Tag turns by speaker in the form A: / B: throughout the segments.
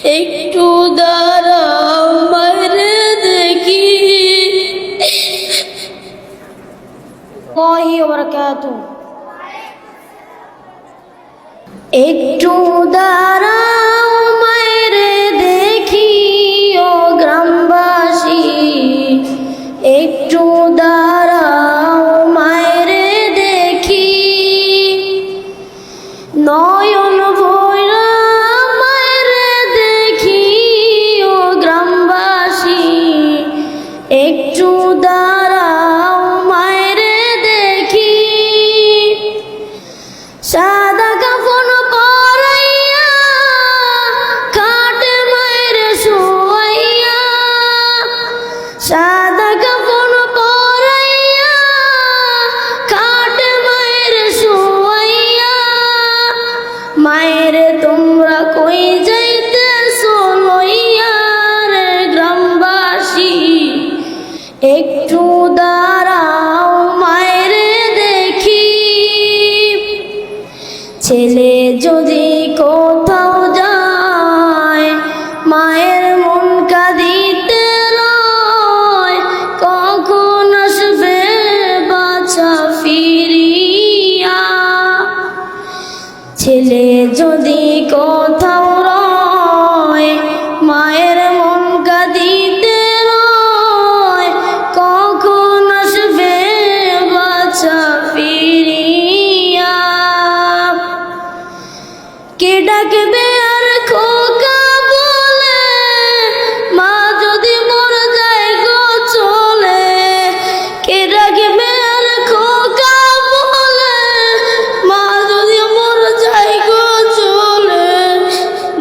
A: একটু দাঁড়াও মারে দেখি। একটু দাঁড়াও মারে দেখি ও গ্রামবাসী, একটু দাঁড়াও মারে দেখি। নয়ন ভৈরা মারে দেখি ও গ্রামবাসী, একটু দাঁড়াও মারে দেখি। সাদা কাফন পরাইয়া খাটে মায়েরে শোয়াইয়া, সাদা কাফন পরাইয়া খাটে মায়েরে শোয়াইয়া। মায়েরে তোমরা কই যাইতেছো লইয়া রে গ্রামবাসী, একটু দাঁড়াও মায়েরে দেখি। ছেলে যদি কোথাও যায় মায়ের মন কাঁদিতে রয়, কখন আসবে বাছা ফিরিয়া। ছেলে যদি কোথাও রয় মায়ের মন কাঁদিতে রয়, কখন আসবে বাছা ফিরিয়া। কে ডাকবে আর খোকা বলে, মা যদি মর যায় গো চলে। কে ডাকবে আর খোকা বলে, মা যদি মর যায় গো চলে।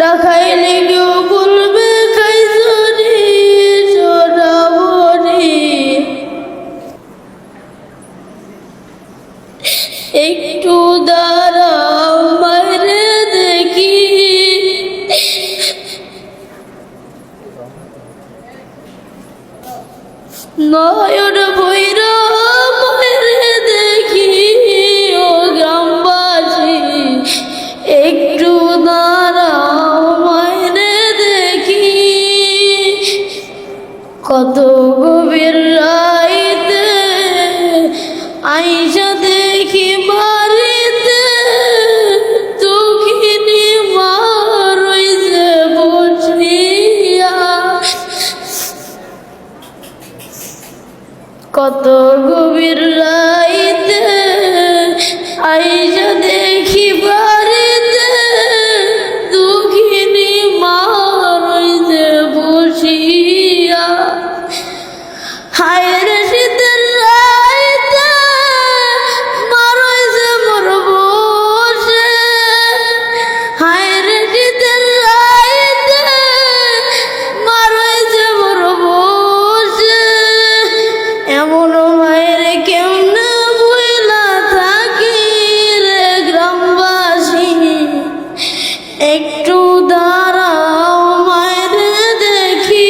A: ডাকাইলে কেউ বলবে খাইছনি সোনামণি। একটু দাঁড়াও মারে দেখি। নয়ন ভৈরা মারে দেখি ও গ্রামবাসী, একটু দাঁড়াও মারে দেখি। কত গভীর রাইতে আইসা দেখি বাড়িতে, দুঃখিনী মা রইছে বসিয়া। কত গভীর রাইতে আইসা দেখি বাড়িতে, দুঃখিনী মা রইছে বসিয়া। হায় রে শীতের রাইতে মা রইছে মোর বসে। হায় রে শীতের রাইতে মা রইছে মোর বসে। এমন মায়ের কেমনে বইলা থাকি রে গ্রামবাসী, একটু দাঁড়াও মায়ের দেখি।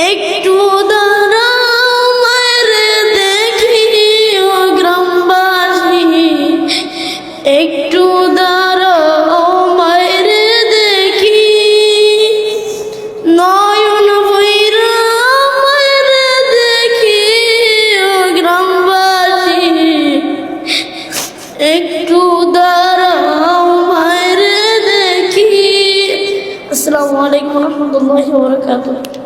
A: একটু দাঁড়াও মায়ের দেখি ও গ্রামবাসী, একটু দাঁড়াও মায়ের দেখি। নয়ন ভৈরা মায়ের দেখি ও গ্রামবাসী, একটু দাঁড়াও মায়ের দেখি। আসসালামু আলাইকুম ওয়া রাহমাতুল্লাহি ওয়া বারাকাতুহু।